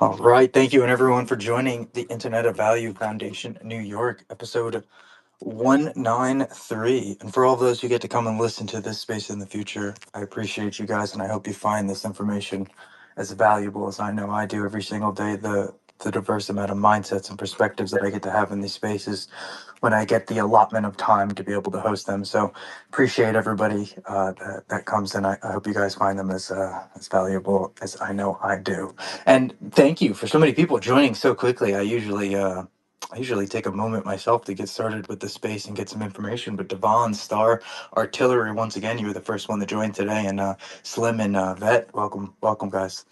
All right. Thank you, and everyone, for joining the Internet of Value Foundation New York, episode 193. And for all of those who get to come and listen to this space in the future, I appreciate you guys, and I hope you find this information as valuable as I know I do every single day. The diverse amount of mindsets and perspectives that I get to have in these spaces when I get the allotment of time to be able to host them. So appreciate everybody that comes in. I hope you guys find them as valuable as I know I do. And thank you for so many people joining so quickly. I usually take a moment myself to get started with the space and get some information. But Devon, Star, Artillery, once again, you were the first one to join today, and Slim and Vet, welcome, guys.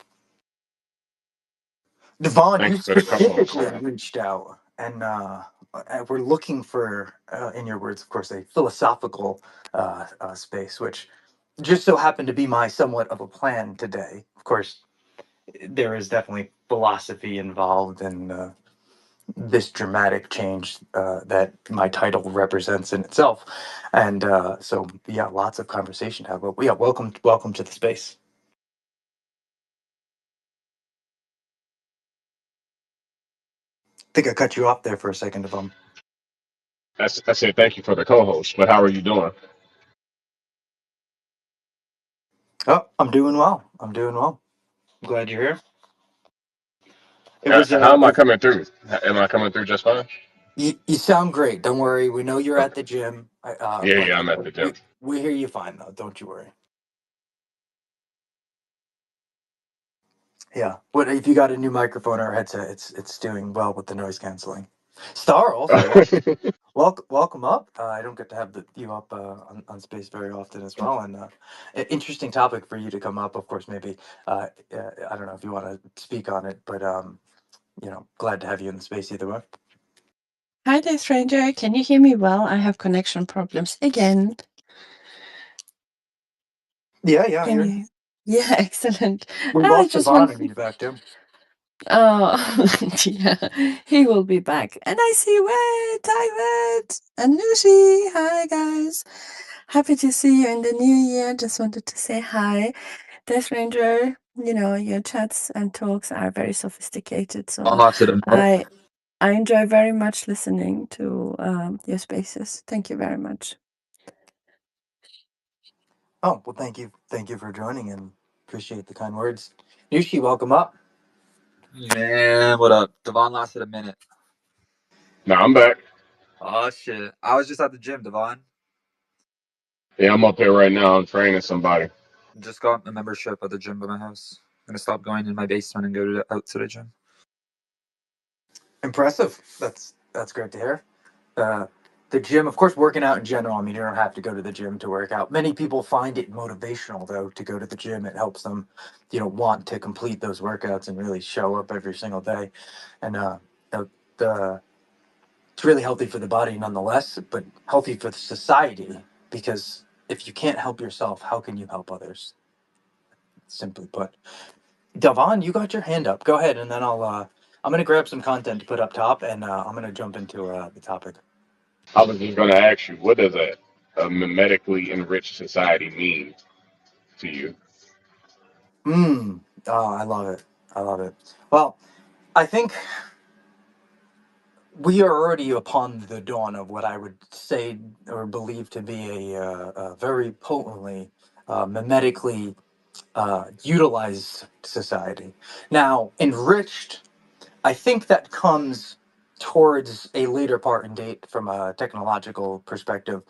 Devon, Thank you you for the co-host. specifically reached out, and we're looking for, in your words, of course, a philosophical space, which just so happened to be my somewhat of a plan today. Of course, there is definitely philosophy involved in this dramatic change that my title represents in itself, and so yeah, lots of conversation to have. But yeah, welcome to the space. I think I cut you off there for a second, Devon. I said thank you for the co-host, but how are you doing? Oh, I'm doing well. I'm doing well. I'm glad you're here. It was How am I it, coming through? Am I coming through just fine? you sound great. Don't worry. We know you're at Okay. the gym, Yeah, but yeah, I'm at the we gym. we hear you fine though. Don't you worry. Yeah. But if you got a new microphone or headset, it's doing well with the noise canceling. Star also welcome up. I don't get to have you up on space very often as well, and interesting topic for you to come up. Of course, maybe I don't know if you want to speak on it, but glad to have you in the space either way. Hi there, stranger. Can you hear me well? I have connection problems again. Yeah, Can you're. you? Yeah, excellent. We I lost just Devon want. and he's back too. Oh, yeah, he will be back. And I see Wade, David, and Lucy. Hi, guys. Happy to see you in the new year. Just wanted to say hi. Death Ranger, your chats and talks are very sophisticated. So To the middle. I I enjoy very much listening to your spaces. Thank you very much. Oh well, thank you for joining and appreciate the kind words. Yushi, welcome up. Man, what up? Devon lasted a minute. No, I'm back. Oh shit. I was just at the gym, Devon. Yeah, I'm up here right now. I'm training somebody. Just got a membership at the gym by my house. I'm gonna stop going in my basement and go out to the gym. Impressive. That's great to hear. Uh, the gym, of course, working out in general. I mean, you don't have to go to the gym to work out. Many people find it motivational though to go to the gym. It helps them, want to complete those workouts and really show up every single day. And the, the it's really healthy for the body nonetheless, but healthy for the society because if you can't help yourself, how can you help others? Simply put. Delvon, you got your hand up. Go ahead, and then I'm gonna grab some content to put up top, and I'm gonna jump into the topic. I was just going to ask you, what does a mimetically enriched society mean to you? Oh, I love it. I love it. Well, I think we are already upon the dawn of what I would say or believe to be a very potently mimetically utilized society. Now, enriched, I think that comes towards a later part in date from a technological perspective,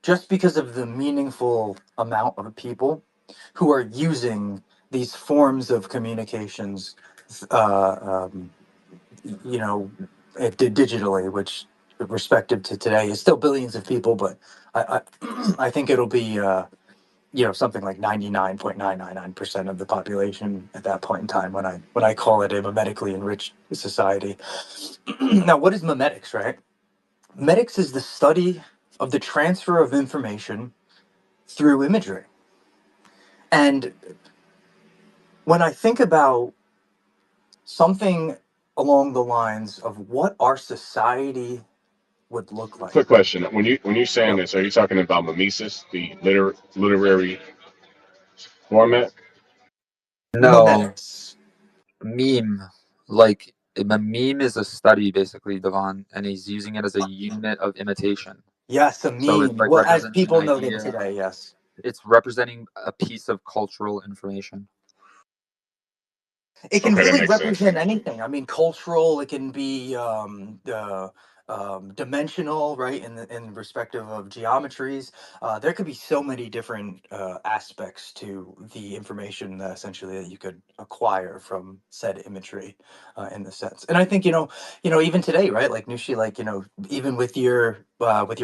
just because of the meaningful amount of people who are using these forms of communications, uh, um, you know, digitally, which respective to today is still billions of people, but I think it'll be something like 99.999% of the population at that point in time when I call it a memetically enriched society. Now, what is memetics, right? Memetics is the study of the transfer of information through imagery. And when I think about something along the lines of what our society would look like. Quick question: when you're saying Yep. this, are you talking about mimesis, the literary format? No, Memetics. meme. Like a meme is a study, basically, Devon, and he's using it as a unit of imitation. Yes, a So it's meme. like Well, as representing an people know them idea. today, yes. It's representing a piece of cultural information. It can Okay, that really makes sense. represent anything. I mean, cultural. It can be dimensional, right? In respective of geometries, there could be so many different aspects to the information that essentially that you could acquire from said imagery, in the sense. And I think even today, right? Like Nushi, like even with your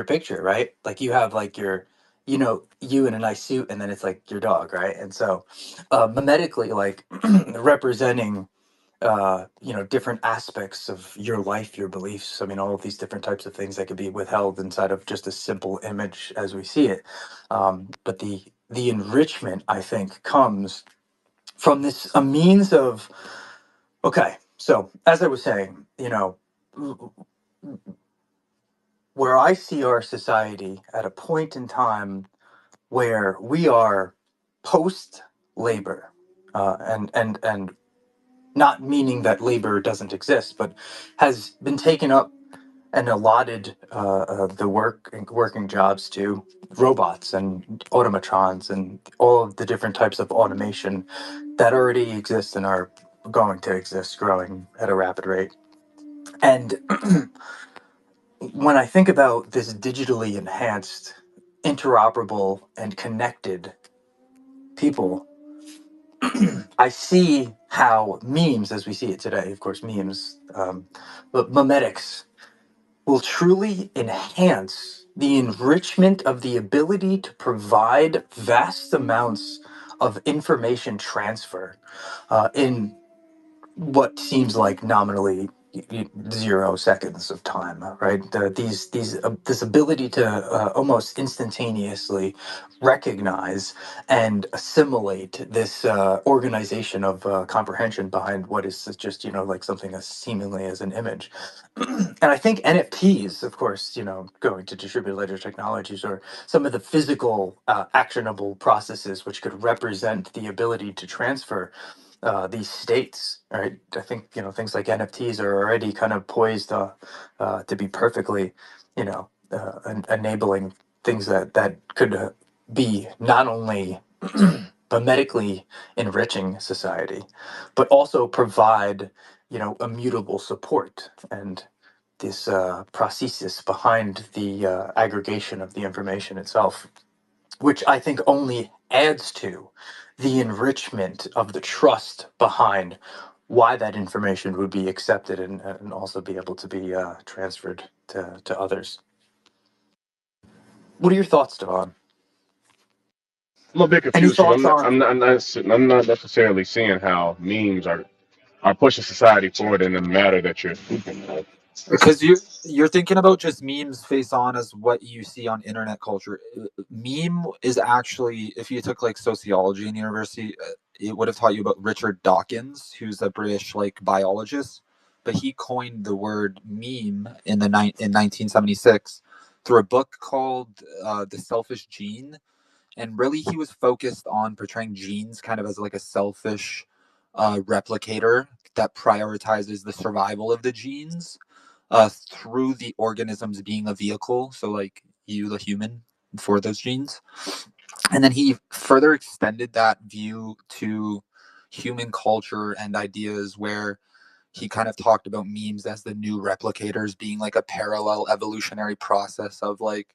picture, right? Like you have like you in a nice suit, and then it's like your dog, right? And so mimetically, like representing different aspects of your life, your beliefs. I mean, all of these different types of things that could be withheld inside of just a simple image as we see it. But the enrichment, I think, comes from this a means of, okay, so as I was saying, where I see our society at a point in time where we are post labor, and not meaning that labor doesn't exist, but has been taken up and allotted the working jobs to robots and automatrons and all of the different types of automation that already exist and are going to exist, growing at a rapid rate. And when I think about this digitally enhanced, interoperable, and connected people, I see how memes, as we see it today, of course, memes, but memetics will truly enhance the enrichment of the ability to provide vast amounts of information transfer in what seems like nominally 0 seconds of time, right? This ability to almost instantaneously recognize and assimilate this organization of comprehension behind what is just like something as seemingly as an image. And I think NFTs, of course, going to distributed ledger technologies, or some of the physical actionable processes which could represent the ability to transfer these states, right? I think things like NFTs are already kind of poised to be perfectly, enabling things that could be not only medically enriching society, but also provide immutable support and this prosthesis behind the aggregation of the information itself, which I think only adds to the enrichment of the trust behind why that information would be accepted and also be able to be transferred to others. What are your thoughts, Devon? I'm a bit Any confused because thoughts on? I'm not necessarily seeing how memes are pushing society forward in the matter that you're speaking of. Because you're thinking about just memes face on as what you see on internet culture. Meme is actually, if you took like sociology in university, it would have taught you about Richard Dawkins, who's a British like biologist, but he coined the word meme in 1976 through a book called The Selfish Gene. And really he was focused on portraying genes kind of as like a selfish replicator that prioritizes the survival of the genes through the organisms being a vehicle, so like you the human for those genes. And then he further extended that view to human culture and ideas, where he kind of talked about memes as the new replicators, being like a parallel evolutionary process of like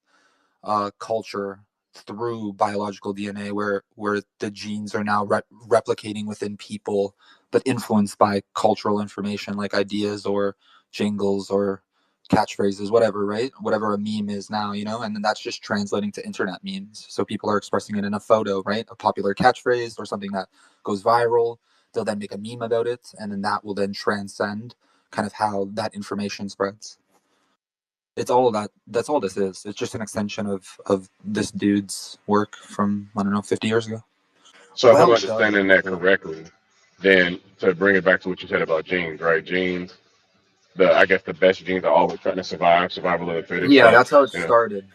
culture through biological DNA, where the genes are now replicating within people, but influenced by cultural information like ideas or jingles or catchphrases, whatever, right? Whatever a meme is now, and then that's just translating to internet memes. So people are expressing it in a photo, right? A popular catchphrase or something that goes viral. They'll then make a meme about it, and then that will then transcend kind of how that information spreads. It's all that. That's all this is. It's just an extension of this dude's work from, I don't know, 50 years ago. So if I'm Well done. understanding that correctly, then to bring it back to what you said about genes, right? Genes, I guess the best genes are always trying to survive, survival of the fittest. Yeah, So that's how it you know, started.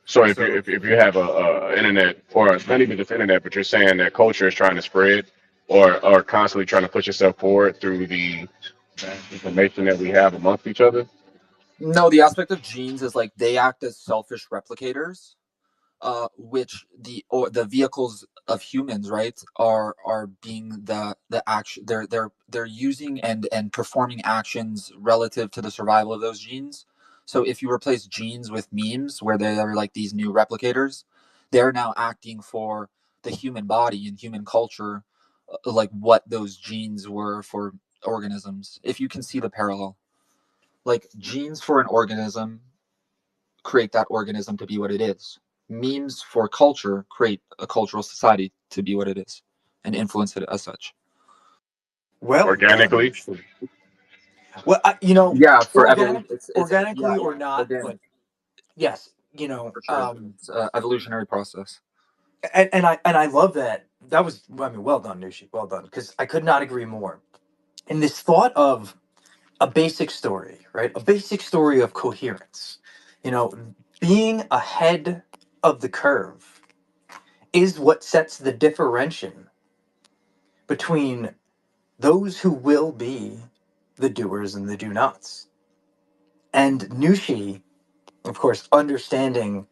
so if you So if you have a internet, or not even just internet, but you're saying that culture is trying to spread, or constantly trying to push yourself forward through the information that we have amongst each other. No, the aspect of genes is like they act as selfish replicators, which the vehicles of humans, right, are being the action they're using and performing actions relative to the survival of those genes. So if you replace genes with memes, where they are like these new replicators, they're now acting for the human body and human culture, like what those genes were for organisms. If you can see the parallel, like genes for an organism create that organism to be what it is. Memes for culture create a cultural society to be what it is and influence it as such. Well, Organically. well, Yeah, for organic, evolution, it's yeah, organically or yeah, not, organic but yes, for sure. It's evolutionary process. and I love that. That was, I mean, well done, Nushi, well done, because I could not agree more. And this thought of a basic story, right? A basic story of coherence. You know, being ahead of the curve is what sets the differentiation between those who will be the doers and the do nots. And Nushi, of course, understanding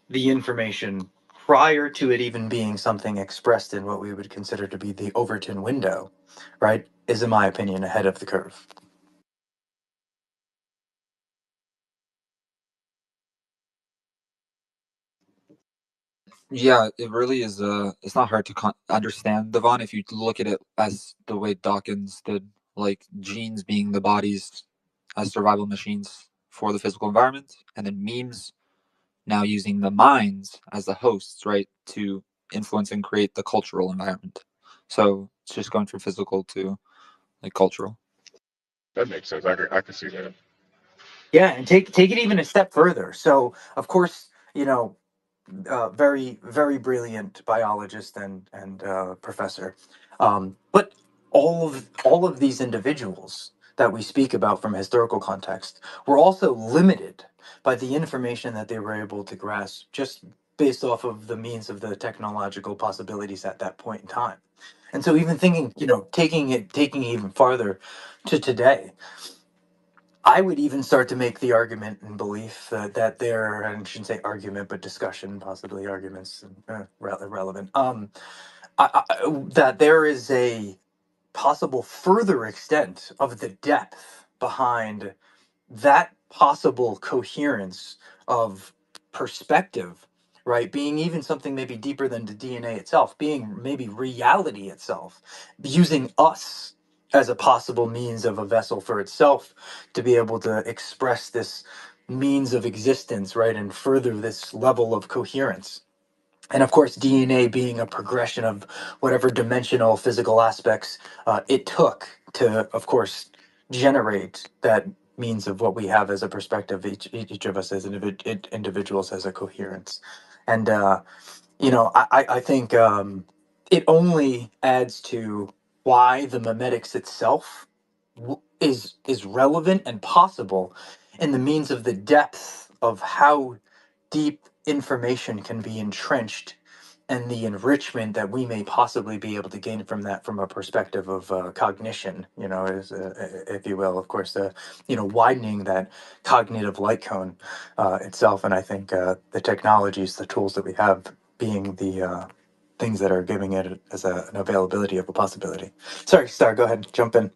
the information prior to it even being something expressed in what we would consider to be the Overton window, right, is, in my opinion, ahead of the curve. Yeah, it really is. It's not hard to understand, Devon, if you look at it as the way Dawkins did, like genes being the bodies as survival machines for the physical environment, and then memes now using the minds as the hosts, right, to influence and create the cultural environment. So it's just going from physical to like cultural. That makes sense. I can see that. Yeah, and take it even a step further. So, of course, very very brilliant biologist and professor, but all of these individuals that we speak about from historical context were also limited by the information that they were able to grasp just based off of the means of the technological possibilities at that point in time. And so even thinking, taking it even farther to today, I would even start to make the argument and belief that there, and I shouldn't say argument, but discussion, possibly arguments, irrelevant, that there is a possible further extent of the depth behind that possible coherence of perspective, right? Being even something maybe deeper than the DNA itself, being maybe reality itself, using us as a possible means of a vessel for itself to be able to express this means of existence, right? And further this level of coherence. And of course, DNA being a progression of whatever dimensional physical aspects it took to, of course, generate that means of what we have as a perspective, each of us as individuals as a coherence. And I think it only adds to why the memetics itself is relevant and possible in the means of the depth of how deep information can be entrenched and the enrichment that we may possibly be able to gain from that from a perspective of cognition, is, if you will, of course, widening that cognitive light cone itself. And I think the technologies, the tools that we have being the things that are giving it as an availability of a possibility. Sorry, Star, go ahead, jump in.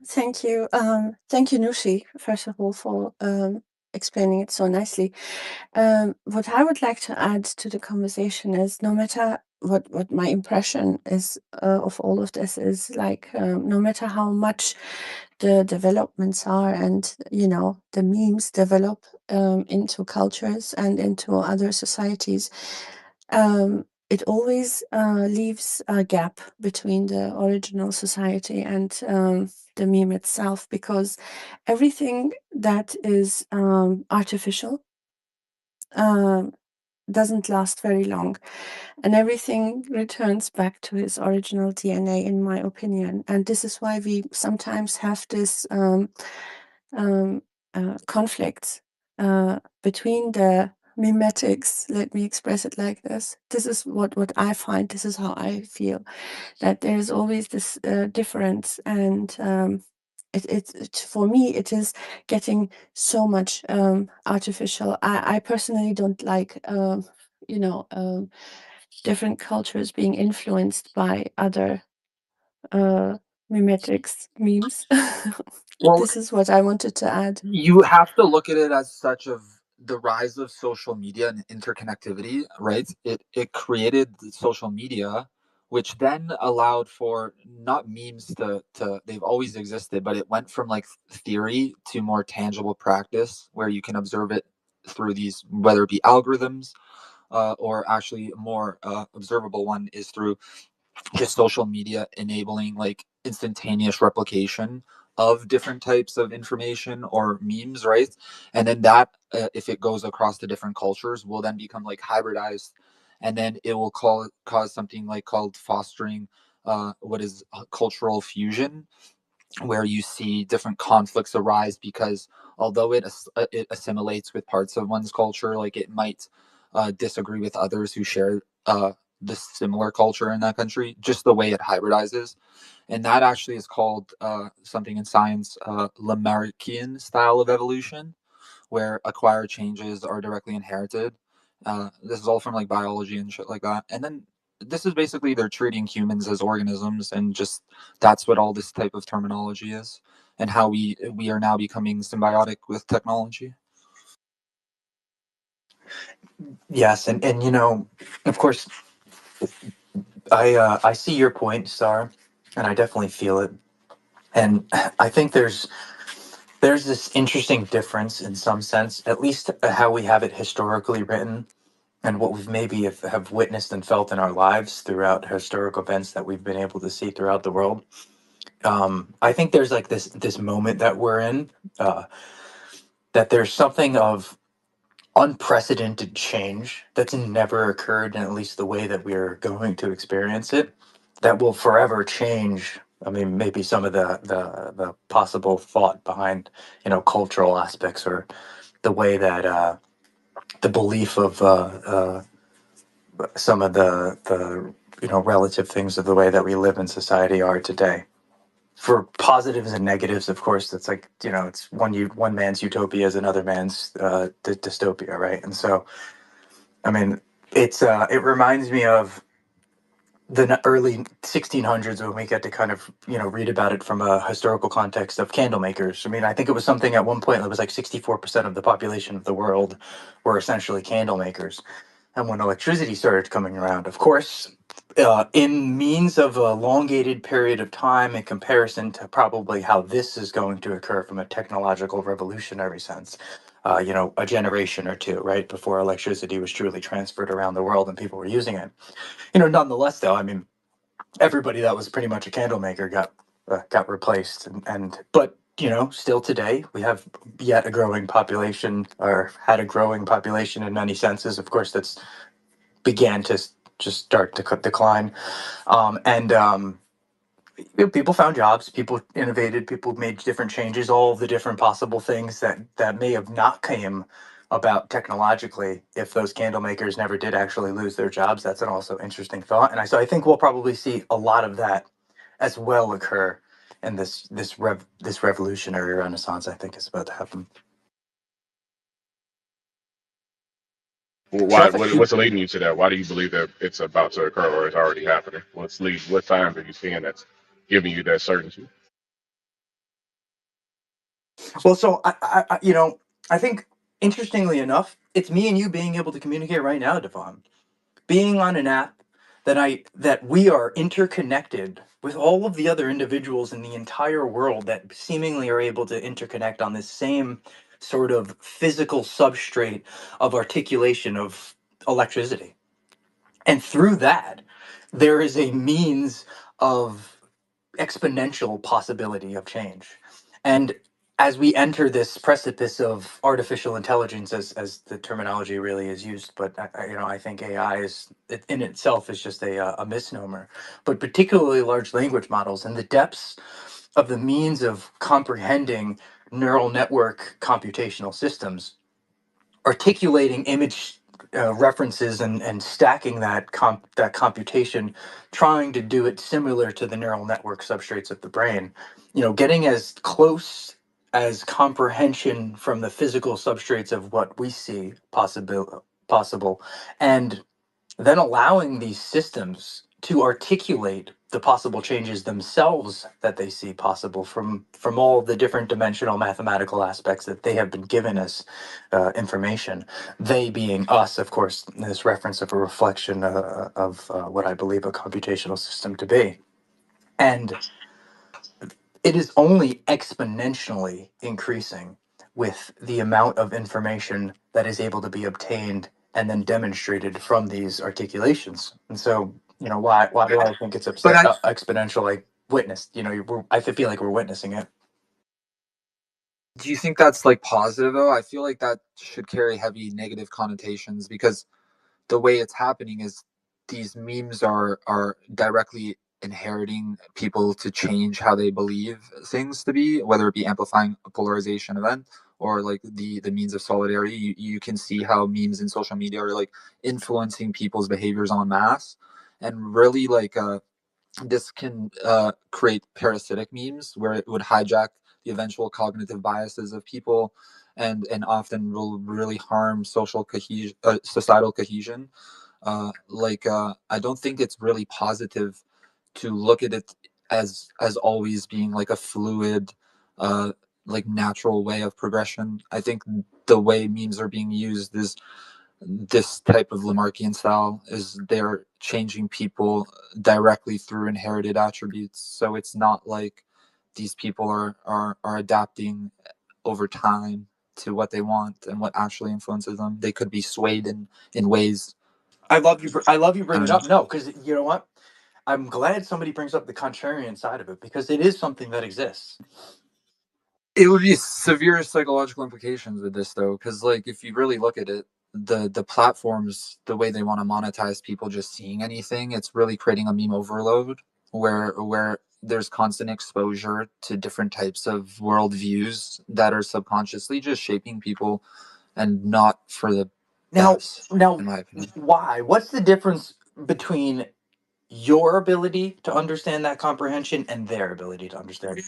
Thank you. Thank you, Nushi, first of all, for explaining it so nicely. What I would like to add to the conversation is no matter what my impression is of all of this is like, no matter how much the developments are and, the memes develop into cultures and into other societies, it always leaves a gap between the original society and the meme itself, because everything that is artificial um, doesn't last very long, and everything returns back to its original DNA, in my opinion. And this is why we sometimes have this um, conflicts between the mimetics. Let me express it like this. This is what I find. This is how I feel. That there is always this difference, and for me it is getting so much artificial. I personally don't like different cultures being influenced by other uh, mimetics memes. Well, This is what I wanted to add. you have to look at it as such of the rise of social media and interconnectivity, right? It created social media, which then allowed for not memes to they've always existed, but it went from like theory to more tangible practice where you can observe it through these, whether it be algorithms, or actually a more observable one is through just social media enabling like instantaneous replication of different types of information or memes, right? And then that, if it goes across the different cultures, will then become like hybridized, and then it will cause something like called fostering what is cultural fusion, where you see different conflicts arise because although it assimilates with parts of one's culture, like it might disagree with others who share the similar culture in that country, just the way it hybridizes. And that actually is called something in science, Lamarckian style of evolution, where acquired changes are directly inherited. This is all from like biology and shit like that. And then this is basically they're treating humans as organisms, and just that's what all this type of terminology is, and how we are now becoming symbiotic with technology. Yes, and of course, I see your point, Star, and I definitely feel it. And I think there's this interesting difference in some sense, at least how we have it historically written, and what we've maybe have witnessed and felt in our lives throughout historic events that we've been able to see throughout the world. I think there's like this moment that we're in, uh, that there's something of unprecedented change that's never occurred in at least the way that we're going to experience it, that will forever change. I mean, maybe some of the possible thought behind cultural aspects, or the way that the belief of some of the relative things of the way that we live in society are today. For positives and negatives, of course, it's like it's one man's utopia is another man's dystopia, right? And so, I mean, it reminds me of the early 1600s, when we get to kind of read about it from a historical context of candle makers. I mean, I think it was something at one point that was like 64% of the population of the world were essentially candle makers. And when electricity started coming around, of course, in means of a elongated period of time in comparison to probably how this is going to occur from a technological revolutionary sense, a generation or two, right, before electricity was truly transferred around the world and people were using it. Nonetheless, though, I mean, everybody that was pretty much a candle maker got replaced, and but still today we have yet a growing population, or had a growing population in many senses. Of course, that's began to just start to decline. And people found jobs, people innovated, people made different changes, all of the different possible things that may have not came about technologically if those candle makers never did actually lose their jobs. That's an also interesting thought. And so I think we'll probably see a lot of that as well occur in this revolutionary renaissance I think is about to happen. Well, So why? if I, What's leading you to that? Why do you believe that it's about to occur or it's already happening? What signs are you seeing that's giving you that certainty? well, so I think, interestingly enough, it's me and you being able to communicate right now, Devon, being on an app that we are interconnected with all of the other individuals in the entire world that seemingly are able to interconnect on this same sort of physical substrate of articulation of electricity. And through that, there is a means of exponential possibility of change. And as we enter this precipice of artificial intelligence, as the terminology really is used, but I think AI is in itself is just a misnomer. But particularly large language models and the depths of the means of comprehending neural network computational systems articulating image references and stacking that computation, trying to do it similar to the neural network substrates of the brain. Getting as close as comprehension from the physical substrates of what we see possible, and then allowing these systems to articulate the possible changes themselves that they see possible from all the different dimensional mathematical aspects that they have been given as information. They being us, of course, in this reference of a reflection of what I believe a computational system to be. And it is only exponentially increasing with the amount of information that is able to be obtained and then demonstrated from these articulations. And so, why do I think it's But exponential? Like witnessed, I feel like we're witnessing it. do you think that's like positive though? I feel like that should carry heavy negative connotations, because the way it's happening is these memes are directly inheriting people to change how they believe things to be, whether it be amplifying a polarization event or like the means of solidarity. You can see how memes in social media are like influencing people's behaviors en masse, and really like this can create parasitic memes where it would hijack the eventual cognitive biases of people, and often will really harm social cohesion, societal cohesion. I don't think it's really positive to look at it as always being like a fluid, uh, like natural way of progression. I think the way memes are being used is this type of Lamarckian style, is they're changing people directly through inherited attributes. So it's not like these people are adapting over time to what they want and what actually influences them. They could be swayed in ways. I love you. I love you I bring don't it know. up. No, because you know what? I'm glad somebody brings up the contrarian side of it because it is something that exists. It would be severe psychological implications with this though, because like if you really look at it, the platforms, the way they want to monetize people just seeing anything, it's really creating a meme overload where there's constant exposure to different types of worldviews that are subconsciously just shaping people, and not for the Now, best, now, in my opinion. why? What's the difference between your ability to understand that comprehension and their ability to understand it?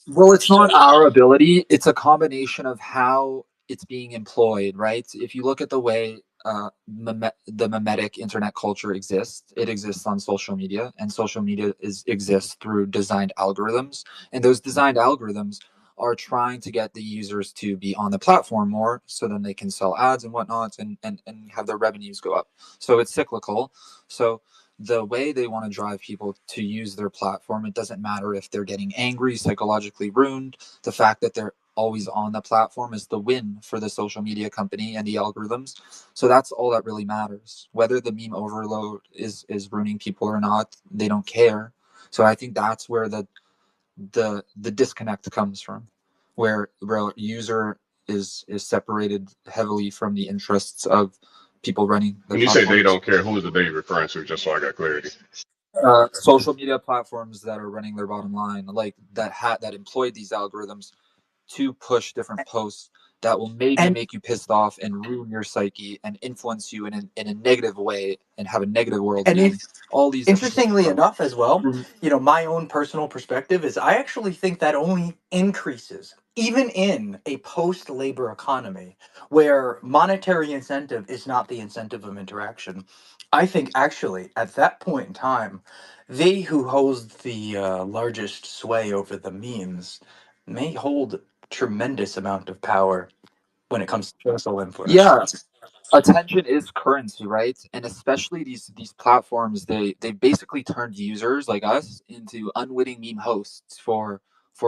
Well, it's not our ability. It's a combination of how it's being employed, right? If you look at the way the mimetic internet culture exists, it exists on social media, and social media exists through designed algorithms. And those designed algorithms are trying to get the users to be on the platform more so then they can sell ads and whatnot, and have their revenues go up. So it's cyclical. So the way they want to drive people to use their platform, it doesn't matter if they're getting angry, psychologically ruined. The fact that they're always on the platform is the win for the social media company and the algorithms. So that's all that really matters. Whether the meme overload is ruining people or not, they don't care. So I think that's where the disconnect comes from, where user is separated heavily from the interests of people running the When you say they platforms. don't care, who is the they referring to? Just so I got clarity. Social media platforms that are running their bottom line, like that employed these algorithms to push different posts that will maybe And make you pissed off and ruin your psyche and influence you in a negative way and have a negative and worldview. it, All these different things. interestingly enough, as well, Mhm. my own personal perspective is I actually think that only increases, even in a post labor economy where monetary incentive is not the incentive of interaction. I think actually at that point in time, they who holds the largest sway over the means may hold tremendous amount of power when it comes to social influence. Yeah, attention is currency, right? And especially these platforms, they basically turned users like us into unwitting meme hosts for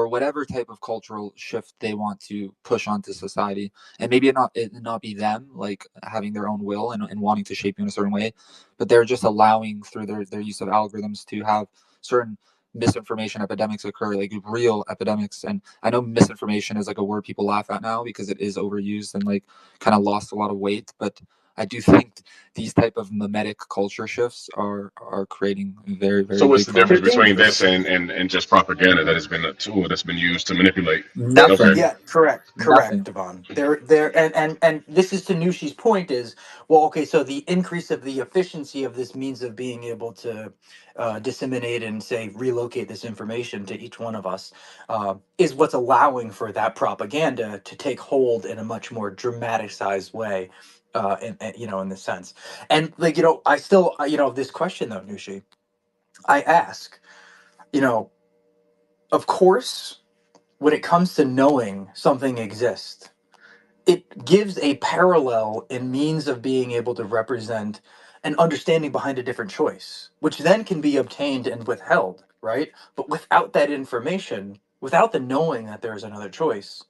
whatever type of cultural shift they want to push onto society. And maybe it not be them like having their own will and wanting to shape you in a certain way, but they're just allowing through their use of algorithms to have certain misinformation epidemics occur, like real epidemics. And I know misinformation is like a word people laugh at now because it is overused and like kind of lost a lot of weight, but I do think these type of mimetic culture shifts are creating very, So very what's big the difference They're problems. between this dangerous. and just propaganda that has been a tool that's been used to manipulate? Okay. Nothing. Yeah, correct, Nothing. Devon. There, and this is to Nushi's point is, well, okay, so the increase of the efficiency of this means of being able to disseminate and say relocate this information to each one of us is what's allowing for that propaganda to take hold in a much more dramatized way, in this sense. And like I still this question though, Nushi, I ask, you know, of course, when it comes to knowing something exists, it gives a parallel in means of being able to represent an understanding behind a different choice, which then can be obtained and withheld, right? But without that information, without the knowing that there's another choice,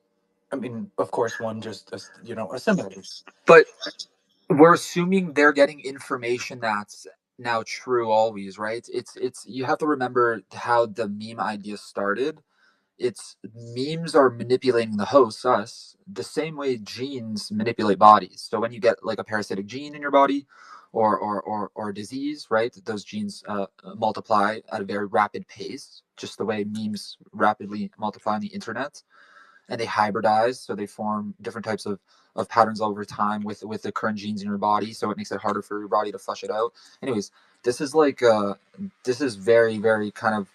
I mean, of course, one just assimilates. But we're assuming they're getting information that's now true always, right? It's you have to remember how the meme idea started. It's memes are manipulating the host, us, the same way genes manipulate bodies. So when you get like a parasitic gene in your body or a disease, right, those genes multiply at a very rapid pace, just the way memes rapidly multiply on the internet, and they hybridize, so they form different types of patterns over time with the current genes in your body, so it makes it harder for your body to flush it out. Anyways, this is like this is very, very kind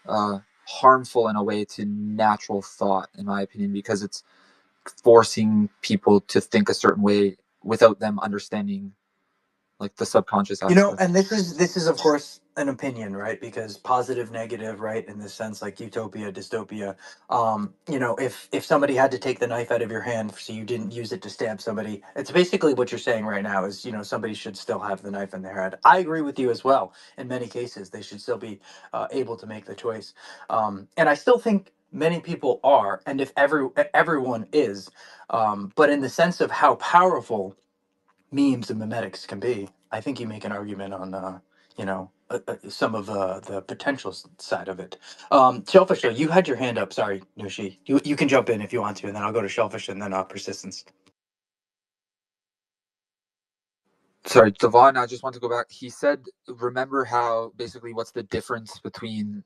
of harmful in a way to natural thought, in my opinion, because it's forcing people to think a certain way without them understanding like the subconscious aspect. And this is of course an opinion, right? Because positive, negative, right? In this sense, like utopia, dystopia. If somebody had to take the knife out of your hand so you didn't use it to stab somebody, it's basically what you're saying right now is, somebody should still have the knife in their hand. I agree with you as well. In many cases, they should still be able to make the choice. And I still think many people are, and if everyone is, but in the sense of how powerful memes and memetics can be, I think you make an argument on, some of the potential side of it. Shellfish, though, you had your hand up. Sorry, Nushi. You can jump in if you want to, and then I'll go to Shellfish and then persistence. Sorry, Devon, I just want to go back. He said, remember how basically what's the difference between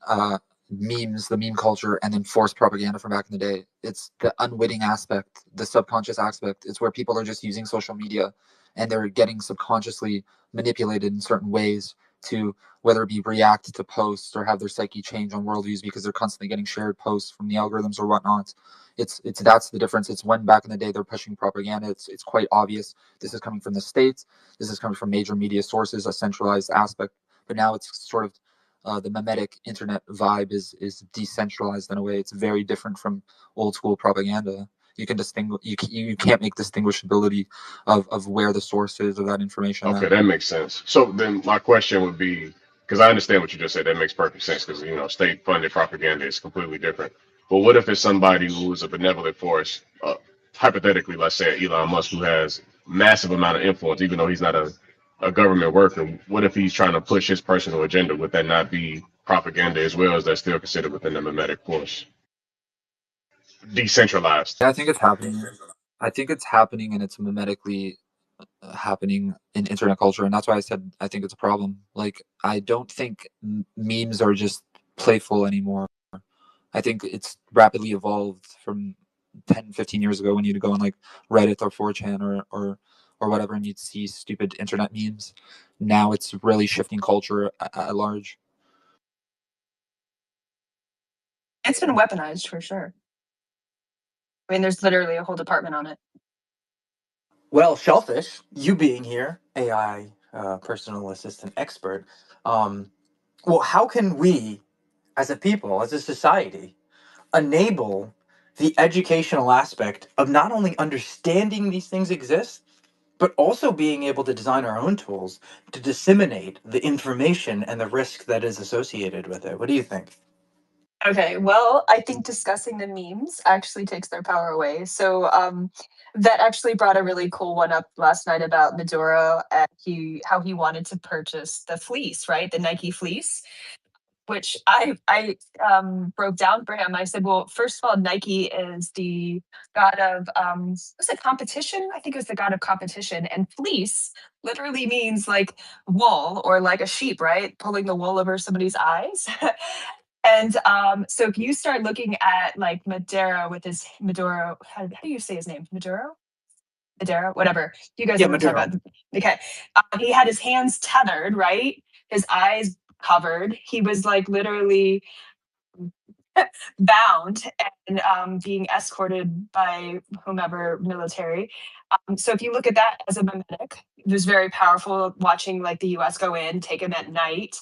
memes, the meme culture, and then forced propaganda from back in the day? It's the unwitting aspect, the subconscious aspect. It's where people are just using social media and they're getting subconsciously manipulated in certain ways to whether it be react to posts or have their psyche change on worldviews because they're constantly getting shared posts from the algorithms or whatnot. It's that's the difference. It's when back in the day they're pushing propaganda. It's quite obvious this is coming from the states, this is coming from major media sources, a centralized aspect, but now it's sort of the mimetic internet vibe is decentralized in a way. It's very different from old school propaganda. You can distinguish. You can't make distinguishability of where the source is of that information Okay, now. that makes sense. So then my question would be, because I understand what you just said, that makes perfect sense because state funded propaganda is completely different. But what if it's somebody who is a benevolent force, hypothetically, let's say Elon Musk, who has massive amount of influence, even though he's not a government worker? What if he's trying to push his personal agenda? Would that not be propaganda as well as that's still considered within the mimetic force? Decentralized. I think it's happening. I think it's happening, and it's mimetically happening in internet culture, and that's why I said I think it's a problem. Like I don't think memes are just playful anymore. I think it's rapidly evolved from 10, 15 years ago when you'd go on like Reddit or 4chan or whatever and you'd see stupid internet memes. Now it's really shifting culture at large. It's been weaponized for sure. I mean, there's literally a whole department on it. Well, Shellfish, you being here, AI personal assistant expert, well, how can we, as a people, as a society, enable the educational aspect of not only understanding these things exist, but also being able to design our own tools to disseminate the information and the risk that is associated with it? What do you think? Okay, well, I think discussing the memes actually takes their power away. So that actually brought a really cool one up last night about Maduro and how he wanted to purchase the fleece, right? The Nike fleece. which I broke down for him. I said, well, first of all, Nike is the god of was it competition? I think it was the god of competition, and fleece literally means like wool or like a sheep, right? Pulling the wool over somebody's eyes. And so if you start looking at like Madero with his Maduro, how do you say his name? Madero, whatever. You guys Yeah, know what I'm Maduro. talking about. Okay. He had his hands tethered, right? His eyes covered. He was like literally bound and being escorted by whomever military. So if you look at that as a mimetic, it was very powerful watching like the US go in, take him at night.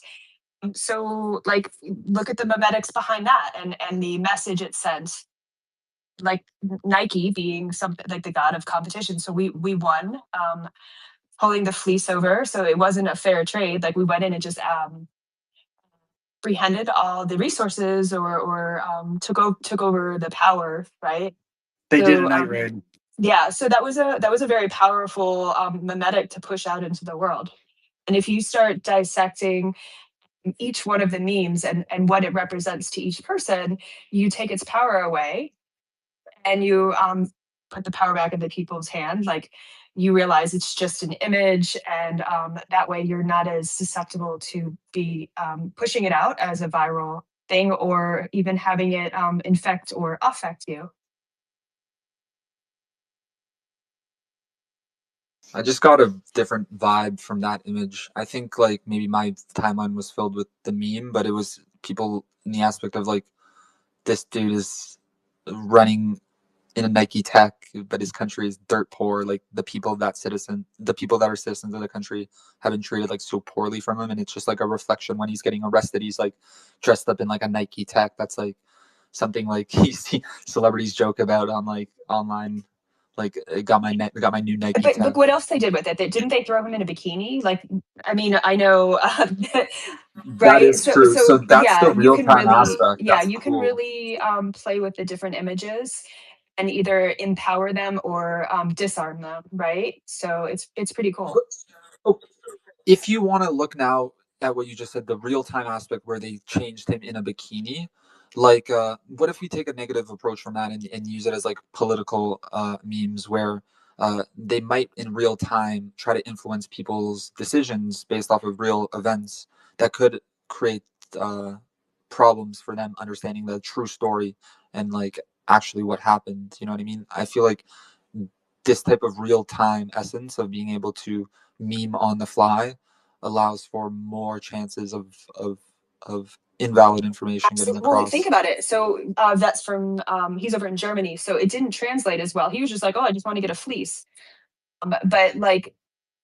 So like look at the mimetics behind that and the message it sent, like Nike being something like the god of competition. So we won, pulling the fleece over. So it wasn't a fair trade. Like we went in and just apprehended all the resources or took over the power, right? They did a So night raid. yeah, so that was a very powerful mimetic to push out into the world. And if you start dissecting each one of the memes and what it represents to each person, you take its power away and you put the power back into people's hand. Like you realize it's just an image, and that way you're not as susceptible to be pushing it out as a viral thing or even having it infect or affect you. I just got a different vibe from that image. I think like maybe my timeline was filled with the meme, but it was people in the aspect of like this dude is running in a Nike tech, but his country is dirt poor. Like the people that are citizens of the country have been treated like so poorly from him, and it's just like a reflection when he's getting arrested. He's like dressed up in like a Nike tech. That's like something like you see celebrities joke about on like online. Like got my new Nike But look tech. what else they did with it. Didn't they throw him in a bikini? Like, I mean, I know, That right? is So, true. So so that's yeah, the real time aspect. That's you can cool. really play with the different images and either empower them or disarm them, right? So it's pretty cool. Oh, if you want to look now at what you just said, the real time aspect where they changed him in a bikini, like what if we take a negative approach from that and use it as like political memes where they might in real time try to influence people's decisions based off of real events that could create uh, problems for them understanding the true story and like actually what happened. You know what I mean? I feel like this type of real time essence of being able to meme on the fly allows for more chances of invalid information getting Absolutely. Well, think across. about it. So that's from he's over in Germany, so it didn't translate as well. He was just like, "Oh, I just want to get a fleece." But like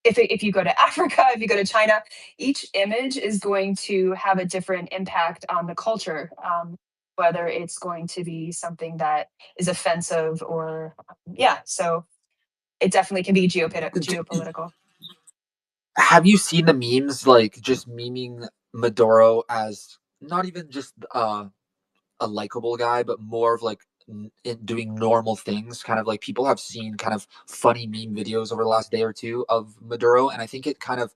if you go to Africa, if you go to China, each image is going to have a different impact on the culture, whether it's going to be something that is offensive or, yeah. So it definitely can be geopolitical. Have you seen the memes like just memeing Maduro as not even just a likable guy, but more of like doing normal things? Kind of like people have seen kind of funny meme videos over the last day or two of Maduro, and I think it kind of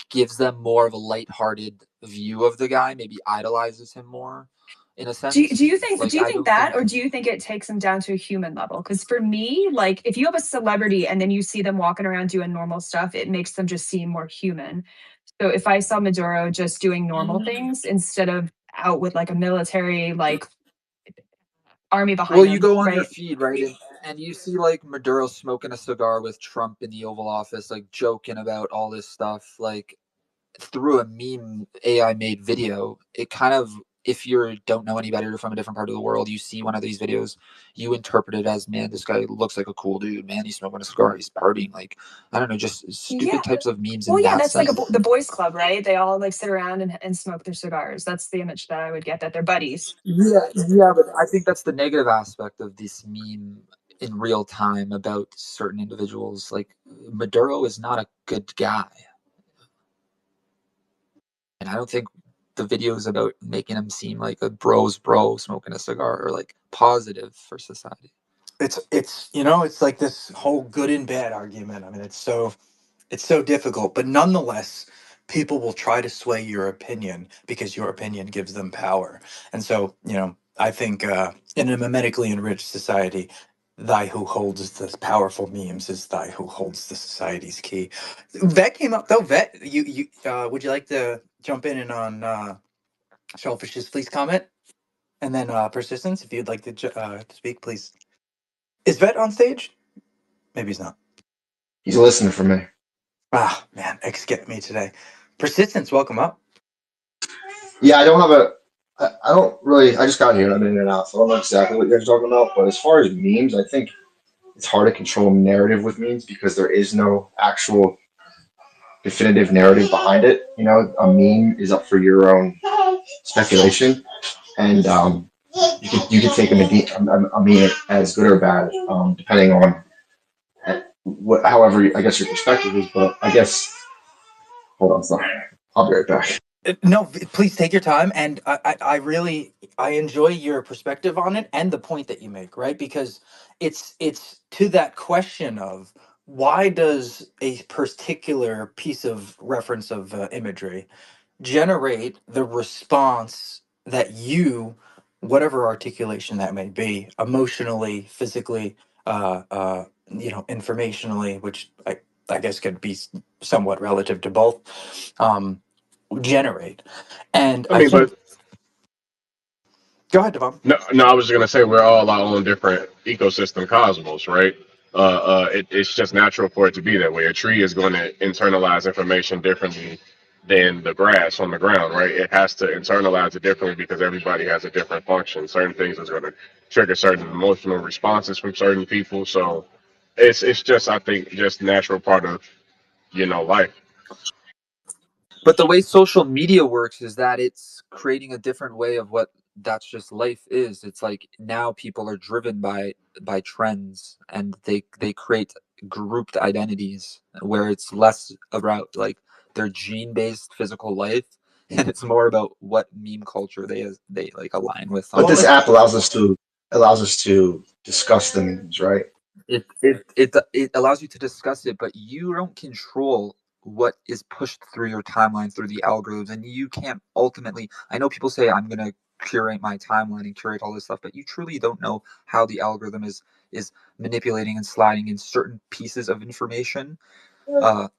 gives them more of a lighthearted view of the guy, maybe idolizes him more in a Do sense. you think Like do you I think don't that, think or do you think it takes them down to a human level? Because for me, like if you have a celebrity and then you see them walking around doing normal stuff, it makes them just seem more human. So if I saw Maduro just doing normal things instead of out with like a military like army well, behind you him, go on your right? feed, right? And you see like Maduro smoking a cigar with Trump in the Oval Office, like joking about all this stuff. Like through a meme AI made video, it kind of, if you don't know any better, you're from a different part of the world, you see one of these videos, you interpret it as, man, this guy looks like a cool dude, man, he's smoking a cigar, he's partying, like I don't know, just Yeah. stupid types of memes Well, in yeah, that that's like sense. the boys club, right? They all like sit around and smoke their cigars. That's the image that I would get, that they're buddies. Yeah, but I think that's the negative aspect of this meme in real time about certain individuals. Like Maduro is not a good guy, and I don't think the videos about making him seem like a bro's bro smoking a cigar are like positive for society. It's it's like this whole good and bad argument. I mean, it's so difficult, but nonetheless, people will try to sway your opinion because your opinion gives them power. And so, I think in a mimetically enriched society, thy who holds the powerful memes is thy who holds the society's key. Vet came up though. Vet, you would you like to jump in and on Shellfish's please comment? And then persistence, if you'd like to speak, please. Is Vet on stage? Maybe he's not. He's listening for me. Ah, man, X get me today. Persistence, welcome up. Yeah, I don't really, I just got here and I'm in and out, so I don't know exactly what you guys are talking about. But as far as memes, I think it's hard to control narrative with memes because there is no actual definitive narrative behind it. You know, a meme is up for your own speculation, and you can take a meme as good or bad, depending on however I guess your perspective is. But I guess hold on, sorry, I'll be right back. No, please take your time, and I really I enjoy your perspective on it and the point that you make, right? Because it's to that question of why does a particular piece of reference of imagery generate the response that you, whatever articulation that may be, emotionally, physically, informationally, which I guess could be somewhat relative to both. Generate. And I I mean, think, but go ahead, Devon. no, I was just gonna say we're all our own different ecosystem cosmos, right? It's just natural for it to be that way. A tree is going to internalize information differently than the grass on the ground, right? It has to internalize it differently because everybody has a different function. Certain things is going to trigger certain emotional responses from certain people. So it's just I think just natural part of life. But the way social media works is that it's creating a different way of what that's just life is. It's like now people are driven by trends, and they create grouped identities where it's less about like their gene based physical life, and it's more about what meme culture they like align with But on this Well, app allows us to discuss the memes, right? it allows you to discuss it, but you don't control what is pushed through your timeline through the algorithms, and you can't ultimately. I know people say I'm gonna curate my timeline and curate all this stuff, but you truly don't know how the algorithm is manipulating and sliding in certain pieces of information uh,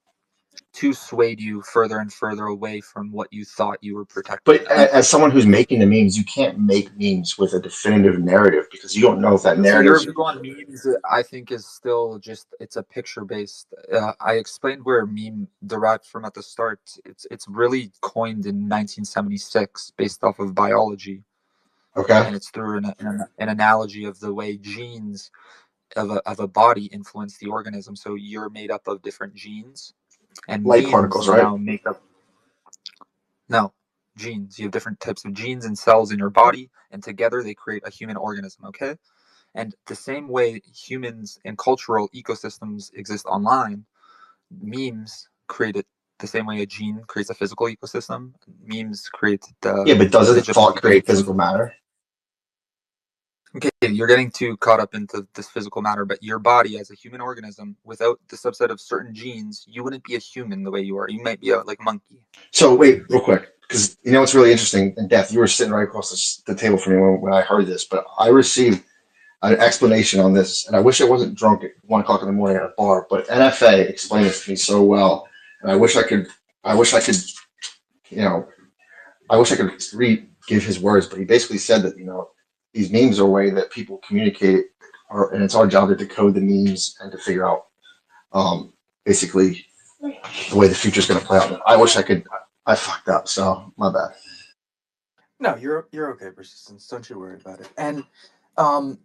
to sway you further and further away from what you thought you were protecting. But as someone who's making the memes, you can't make memes with a definitive narrative because you don't know if that So your narrative's view on memes, I think, is still just it's a picture based. I explained where meme derived from at the start. It's really coined in 1976 based off of biology, okay. and it's through an analogy of the way genes of a body influence the organism. So you're made up of different genes, and Light memes particles, right? now make up no genes. You have different types of genes and cells in your body, and together they create a human organism. Okay. And the same way humans and cultural ecosystems exist online, memes create it the same way a gene creates a physical ecosystem. Memes create Yeah, the but doesn't digital thought create physical ecosystem. matter? Okay, you're getting too caught up into this physical matter, but your body as a human organism, without the subset of certain genes, you wouldn't be a human the way you are. You might be a like monkey. So wait, real quick, because you know it's really interesting. And Death, you were sitting right across the table from me when I heard this, but I received an explanation on this, and I wish I wasn't drunk at 1 o'clock in the morning at a bar. But NFA explained this to me so well, and I wish I could, you know, I wish I could give his words. But he basically said that these memes are a way that people communicate, and it's our job to decode the memes and to figure out basically the way the future is going to play out. I wish I could. I fucked up, so my bad. no, you're okay, persistence. Don't you worry about it. And um,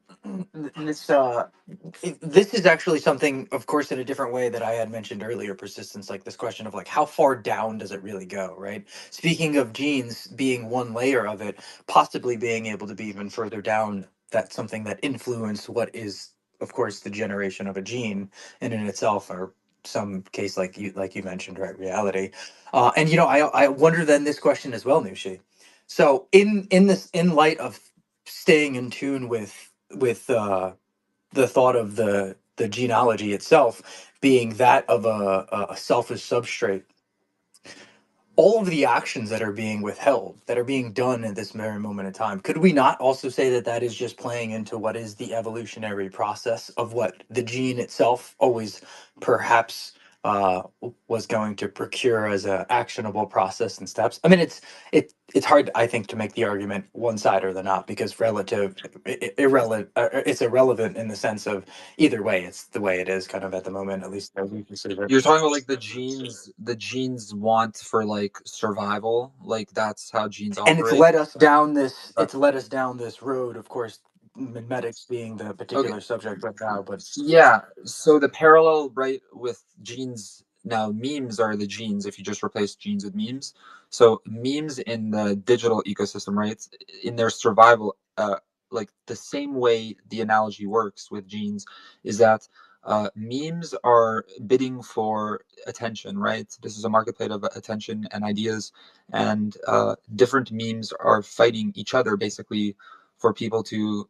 this is actually something, of course, in a different way that I had mentioned earlier. Persistence, like this question of like how far down does it really go, right? Speaking of genes being one layer of it, possibly being able to be even further down. That's something that influenced what is, of course, the generation of a gene in itself, or some case like you mentioned, right? Reality. And I wonder then this question as well, Nushi. So in light of staying in tune with the thought of the genealogy itself being that of a selfish substrate, all of the actions that are being withheld, that are being done at this very moment in time, could we not also say that that is just playing into what is the evolutionary process of what the gene itself always perhaps was going to procure as a actionable process and steps? I mean, it's hard, I think, to make the argument one side or the not, because irrelevant, it's irrelevant in the sense of either way, it's the way it is kind of at the moment, at least as we consider it. You're talking about like the genes want for like survival, like that's how genes And it's operate. led us down this Uh, it's led us down this road, of course, mimetics being the okay, particular subject right now, but yeah. So the parallel, right, with genes now, memes are the genes if you just replace genes with memes. So memes in the digital ecosystem, right, in their survival, like the same way the analogy works with genes is that memes are bidding for attention, right? This is a marketplace of attention and ideas, and different memes are fighting each other basically for people to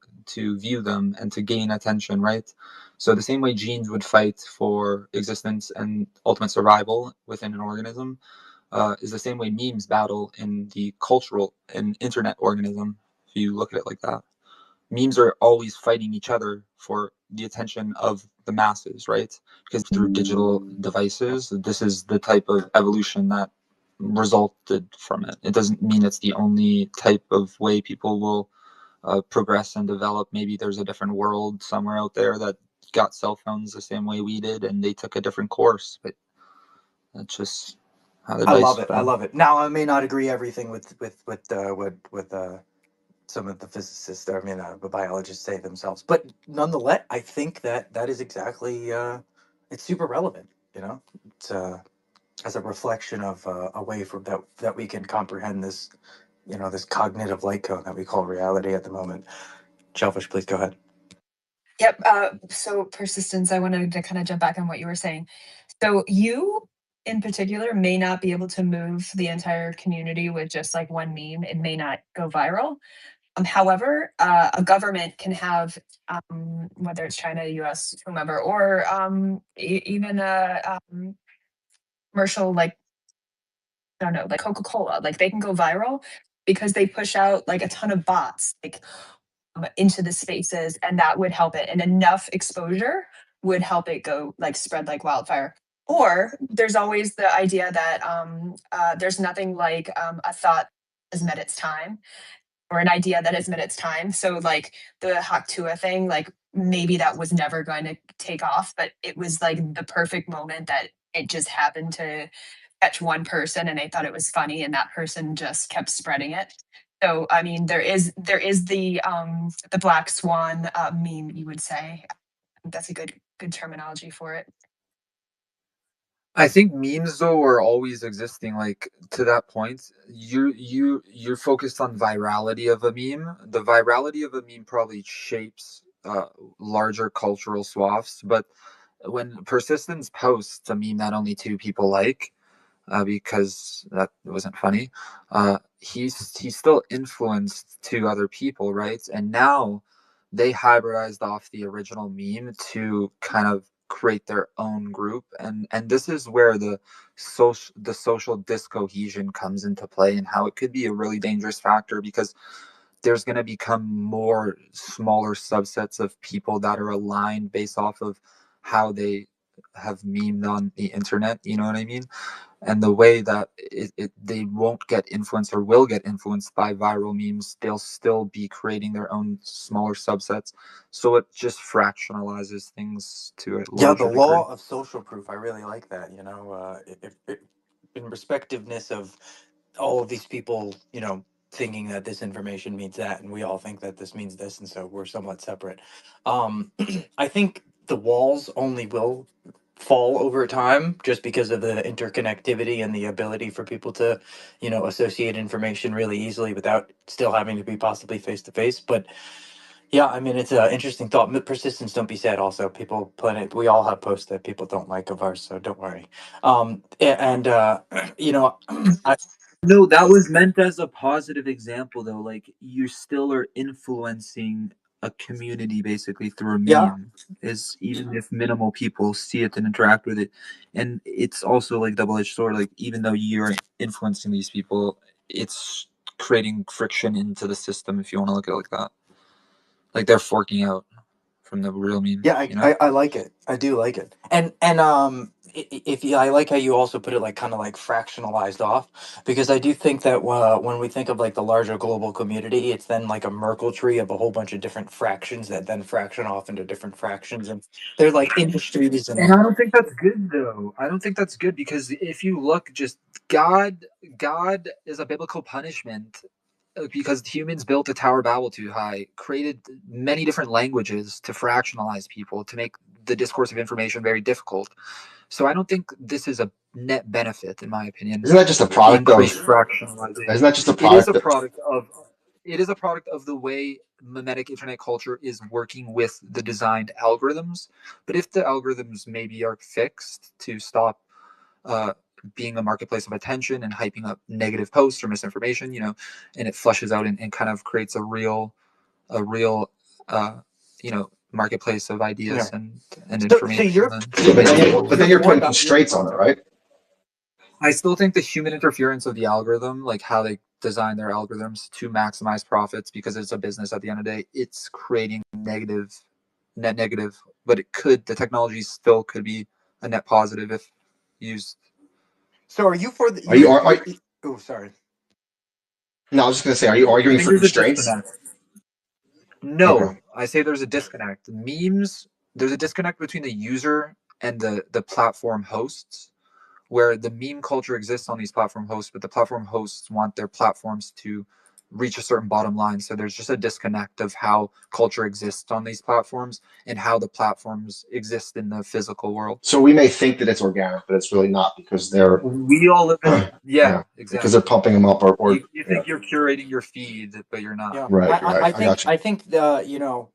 view them and to gain attention, right? So the same way genes would fight for existence and ultimate survival within an organism, is the same way memes battle in the cultural and internet organism. If you look at it like that, memes are always fighting each other for the attention of the masses, right? Because through digital devices, this is the type of evolution that resulted from it. It doesn't mean it's the only type of way people will progress and develop. Maybe there's a different world somewhere out there that got cell phones the same way we did, and they took a different course. But that's just how the I dice love it. I fell. love it. Now, I may not agree everything with some of the physicists, or I mean, the biologists say themselves, but nonetheless, I think that that is exactly it's super relevant. You know, it's as a reflection of a way for that we can comprehend this, this cognitive light cone that we call reality at the moment. Shellfish, please go ahead. Yep. So persistence, I wanted to kind of jump back on what you were saying. So you in particular may not be able to move the entire community with just like one meme. It may not go viral. However, a government can have, whether it's China, US, whomever, or even a commercial, like, I don't know, like Coca-Cola, like they can go viral because they push out like a ton of bots, like into the spaces, and that would help it. And enough exposure would help it go like spread like wildfire. Or there's always the idea that there's nothing like a thought has met its time, or an idea that has met its time. So like the Haktua thing, like maybe that was never going to take off, but it was like the perfect moment that it just happened to catch one person and they thought it was funny and that person just kept spreading it. So I mean there is the black swan meme, you would say. That's a good terminology for it. I think memes though are always existing. Like to that point, you're focused on virality of a meme. The virality of a meme probably shapes larger cultural swaths, but when persistence posts a meme that only two people like, because that wasn't funny. He's still influenced to other people, right? And now they hybridized off the original meme to kind of create their own group, and this is where the social discohesion comes into play, and how it could be a really dangerous factor because there's going to become more smaller subsets of people that are aligned based off of how they have memed on the internet, you know what I mean? And the way that they won't get influenced or will get influenced by viral memes, they'll still be creating their own smaller subsets, so it just fractionalizes things to a Yeah, the larger degree. law of social proof. I really like that. If in respectiveness of all of these people, thinking that this information means that, and we all think that this means this, and so we're somewhat separate. I think the walls only will fall over time just because of the interconnectivity and the ability for people to, associate information really easily without still having to be possibly face to face. But yeah, I mean, it's an interesting thought. Persistence, don't be sad. Also, people put it. We all have posts that people don't like of ours, so don't worry. And I, No, that was meant as a positive example though. Like you still are influencing a community basically through a Yeah. meme is even if minimal people see it and interact with it. And it's also like double-edged sword. Like even though you're influencing these people, it's creating friction into the system if you want to look at it like that. Like they're forking out from the real meme, Yeah, you know? I like it. I do like it. And if you, I like how you also put it like kind of like fractionalized off, because I do think that when we think of like the larger global community, it's then like a Merkle tree of a whole bunch of different fractions that then fraction off into different fractions, and they're like industries And and I don't think that's good though. I don't think that's good because if you look just God is a biblical punishment because humans built the Tower of Babel too high, created many different languages to fractionalize people, to make the discourse of information very difficult. So I don't think this is a net benefit, in my opinion. Isn't that just a product Increased of? fractionalization. Isn't that just a It is product a of? product of. It is a product of the way mimetic internet culture is working with the designed algorithms. But if the algorithms maybe are fixed to stop uh, being a marketplace of attention and hyping up negative posts or misinformation, and it flushes out and kind of creates a real, uh, marketplace of yeah. ideas and So information. you're Then Yeah, but so maybe it you're then, but will. then you're you're more putting about you're. constraints Oh, on it, sorry. right? I still think the human interference of the algorithm, like how they design their algorithms to maximize profits, because it's a business at the end of the day, it's creating net negative. But the technology still could be a net positive if used. So are you for the Are you? you're oh sorry. No, I was just gonna say, are you I arguing think for there's a constraints? disconnect. Okay. No, I say there's a disconnect. Memes, there's a disconnect between the user and the platform hosts, where the meme culture exists on these platform hosts, but the platform hosts want their platforms to reach a certain bottom line. So there's just a disconnect of how culture exists on these platforms and how the platforms exist in the physical world. So we may think that it's organic, but it's really not because they're, We all live in, yeah, yeah, because they're exactly. pumping them up or You yeah, think you're curating your feed, but you're not. Yeah, right, right. I got you. I think the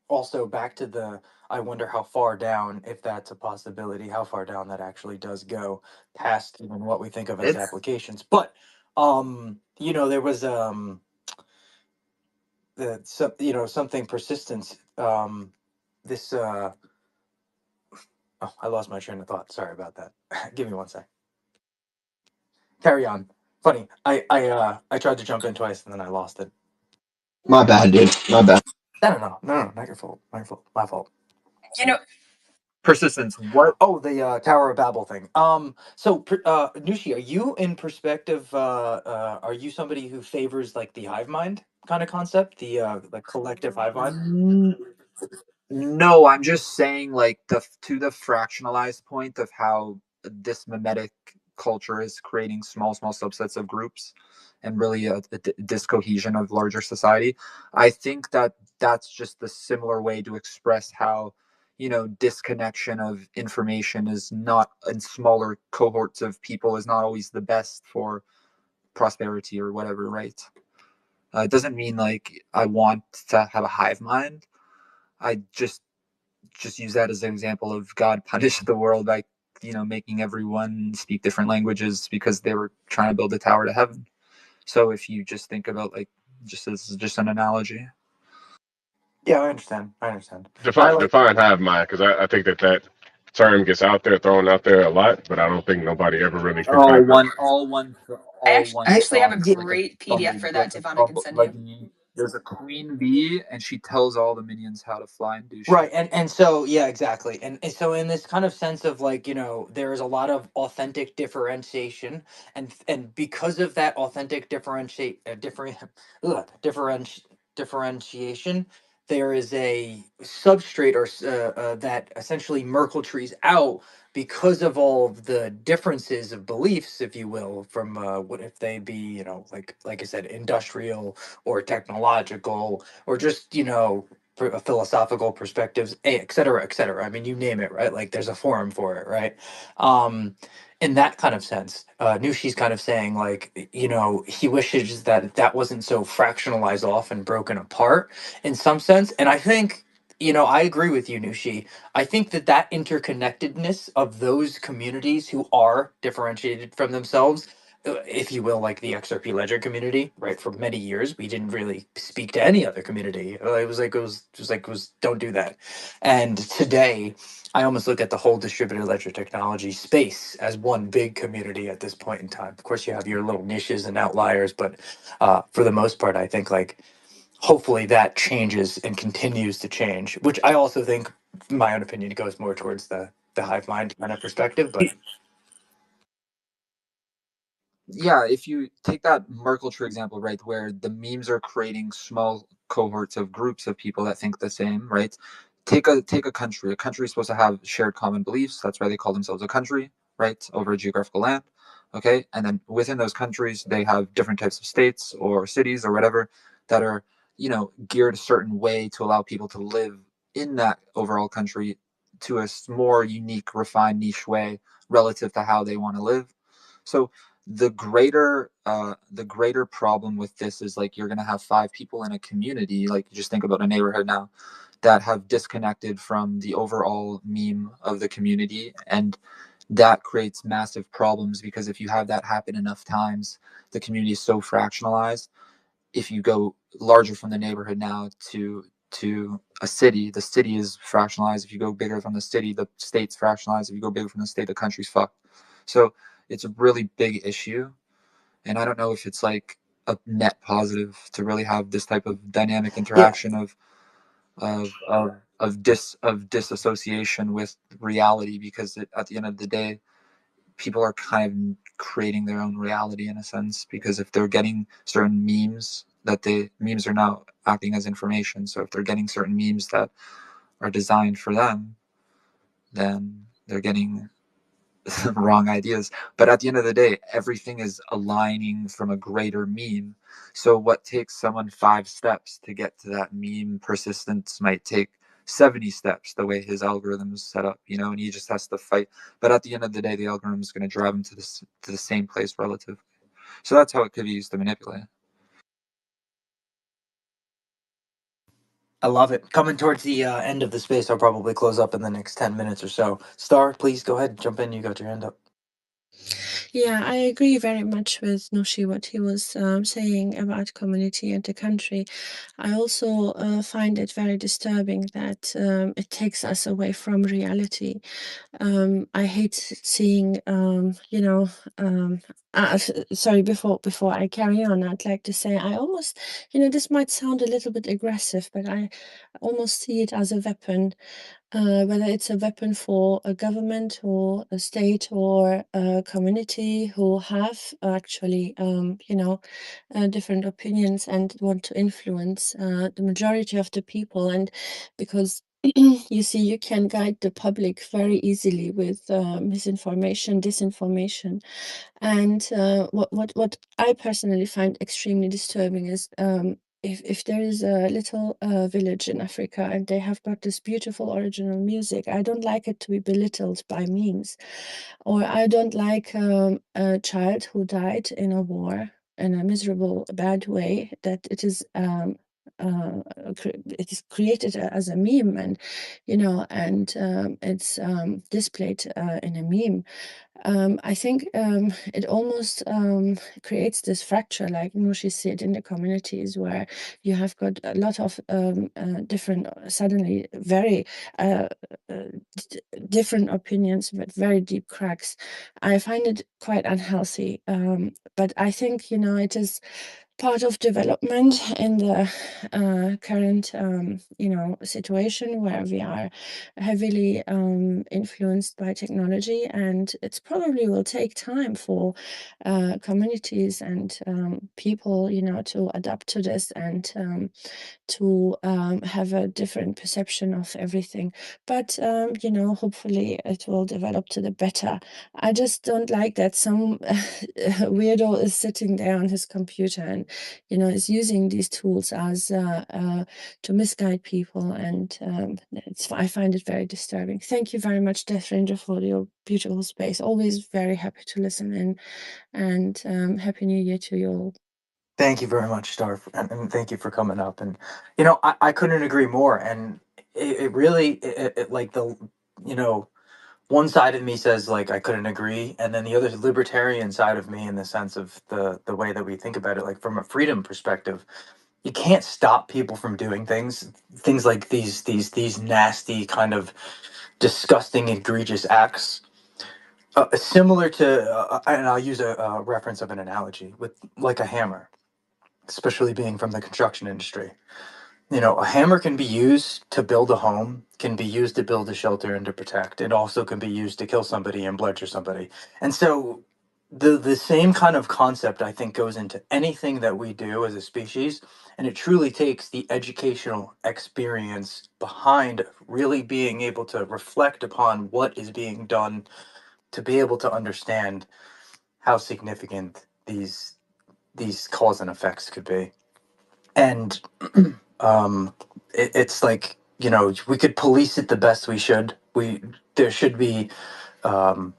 also back to the I wonder how far down, if that's a possibility, how far down that actually does go past even what we think of as It's applications. But there was something persistence. This oh, I lost my train of thought. Sorry about that. Give me one sec. Carry on. Funny. I tried to jump in twice and then I lost it. My bad, dude. My bad. No, not your fault. My fault. My fault. You know, persistence. What? Oh, the Tower of Babel thing. Nushi, are you in perspective? Are you somebody who favors like the hive mind kind of concept, the collective hive mind? No, I'm just saying, like the fractionalized point of how this mimetic culture is creating small subsets of groups, and really a discohesion of larger society. I think that that's just the similar way to express how disconnection of information is not in smaller cohorts of people is not always the best for prosperity or whatever, right? It doesn't mean like I want to have a hive mind. I just use that as an example of God punished the world by making everyone speak different languages because they were trying to build a tower to heaven. So if you just think about like just as just an analogy. Yeah, I understand. I understand. I Define like. define hive mind, because I think that term gets out there, thrown out there a lot, but I don't think nobody ever really can Oh, crack it. one all one all I one Yeah, actually have a thought, yeah, like a great PDF bumble, for that, like a Devon. I can bumble, send like you. there's a queen bee and she tells all the minions how to fly and do right. shit. And so yeah, exactly. And so in this kind of sense of like there is a lot of authentic differentiation, and because of that authentic differentiation, there is a substrate that essentially Merkle trees out because of all of the differences of beliefs, if you will, from what if they be like I said, industrial or technological or just philosophical perspectives, et cetera, et cetera. I mean, you name it, right? Like there's a forum for it, right? Um, in that kind of sense, Nushi's kind of saying like, he wishes that that wasn't so fractionalized off and broken apart in some sense. And I think, I agree with you, Nushi. I think that that interconnectedness of those communities who are differentiated from themselves if you will, like the XRP Ledger community, right? For many years, we didn't really speak to any other community. It was don't do that. And today, I almost look at the whole distributed ledger technology space as one big community at this point in time. Of course, you have your little niches and outliers, but for the most part, I think like hopefully that changes and continues to change. Which I also think, my own opinion, goes more towards the hive mind kind of perspective. But Yeah, if you take that Merkle tree example, right, where the memes are creating small cohorts of groups of people that think the same, right? Take a country. A country is supposed to have shared common beliefs. That's why they call themselves a country, right? Over a geographical land. Okay. And then within those countries, they have different types of states or cities or whatever that are, geared a certain way to allow people to live in that overall country to a more unique, refined, niche way relative to how they want to live. So the greater problem with this is like you're going to have five people in a community, like just think about a neighborhood now, that have disconnected from the overall meme of the community, and that creates massive problems because if you have that happen enough times, the community is so fractionalized. If you go larger from the neighborhood now to a city, the city is fractionalized. If you go bigger from the city, the state's fractionalized. If you go bigger from the state, the country's fucked. So it's a really big issue, and I don't know if it's like a net positive to really have this type of dynamic yeah, interaction of disassociation with reality, because at the end of the day, people are kind of creating their own reality in a sense, because if they're getting certain memes, that the memes are now acting as information. So if they're getting certain memes that are designed for them, then they're getting wrong ideas. But at the end of the day, everything is aligning from a greater meme. So what takes someone 5 steps to get to that meme persistence might take 70 steps the way his algorithm is set up, and he just has to fight. But at the end of the day, the algorithm is going to drive him to the same place relatively. So that's how it could be used to manipulate. I love it. Coming towards the end of the space, I'll probably close up in the next 10 minutes or so. Star, please go ahead, jump in. You got your hand up. Yeah, I agree very much with Nushi what he was saying about community and the country. I also find it very disturbing that it takes us away from reality. I hate seeing, sorry, before I carry on, I'd like to say I almost, this might sound a little bit aggressive, but I almost see it as a weapon, whether it's a weapon for a government or a state or a community who have actually, different opinions and want to influence the majority of the people. And because you see, you can guide the public very easily with misinformation, disinformation. And what I personally find extremely disturbing is if there is a little village in Africa and they have got this beautiful original music, I don't like it to be belittled by memes. Or I don't like a child who died in a war in a miserable, bad way, that uh, it is created as a meme, and it's displayed in a meme. I think it almost creates this fracture, like Nushi said, in the communities where you have got a lot of different, suddenly very uh, uh, different opinions with very deep cracks. I find it quite unhealthy, but I think it is part of development in the current situation where we are heavily influenced by technology, and it's probably will take time for communities and people to adapt to this and to have a different perception of everything. But hopefully it will develop to the better. I just don't like that some weirdo is sitting there on his computer and is using these tools as to misguide people, and I find it very disturbing. Thank you very much, Death Ranger, for your beautiful space. Always very happy to listen in, and happy New Year to you all. Thank you very much, Star, and thank you for coming up. And I couldn't agree more. And it really, like the, you know, one side of me says like I couldn't agree, and then the other libertarian side of me, in the sense of the way that we think about it, like from a freedom perspective, you can't stop people from doing things like these nasty kind of disgusting, egregious acts. Similar to, and I'll use a reference of an analogy with like a hammer, especially being from the construction industry. You know, a hammer can be used to build a home, can be used to build a shelter and to protect. It also can be used to kill somebody and bludgeon somebody. And so the same kind of concept, I think, goes into anything that we do as a species. And it truly takes the educational experience behind really being able to reflect upon what is being done to be able to understand how significant these cause and effects could be. And it's like, you know, we could police it the best we should. There should be um,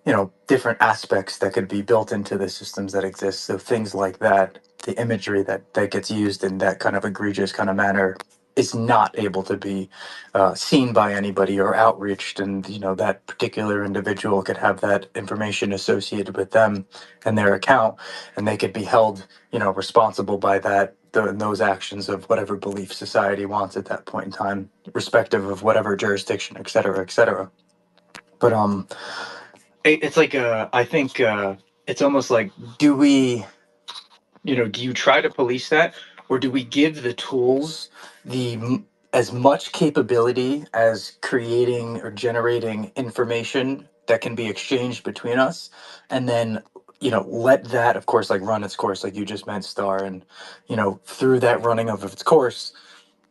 you know, different aspects that could be built into the systems that exist. So things like that, the imagery that gets used in that kind of egregious kind of manner is not able to be seen by anybody or outreached, and you know that particular individual could have that information associated with them and their account, and they could be held, you know, responsible by that those actions of whatever belief society wants at that point in time, respective of whatever jurisdiction, et cetera, et cetera. But it's like I think it's almost like, do we, you know, do you try to police that, or do we give the tools as much capability as creating or generating information that can be exchanged between us, and then, you know, let that, of course, like run its course, like you just meant, Star, and you know, through that running of its course,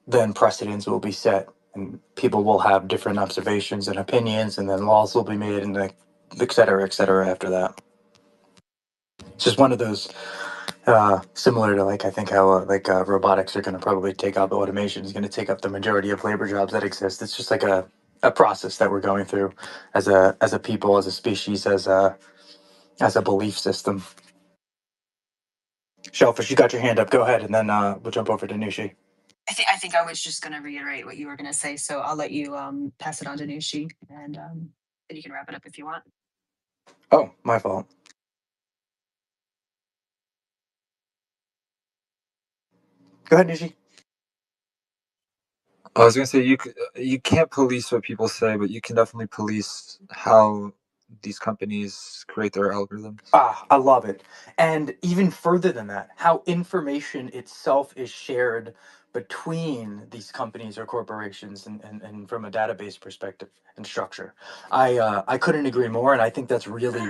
then precedents will be set, and people will have different observations and opinions, and then laws will be made, and like, et cetera after that. It's just one of those similar to, like, I think how robotics are going to probably take up, automation is going to take up the majority of labor jobs that exist. It's just like a process that we're going through as a people, as a species, as a belief system. Shellfish, you got your hand up, go ahead, and then we'll jump over to Nushi. I think I was just going to reiterate what you were going to say, so I'll let you pass it on to Nushi, and then you can wrap it up if you want. Oh, my fault. Go ahead, Nushi. I was gonna say you can't police what people say, but you can definitely police how these companies create their algorithms. Ah, I love it. And even further than that, how information itself is shared between these companies or corporations, and from a database perspective and structure. I couldn't agree more, and I think that's really,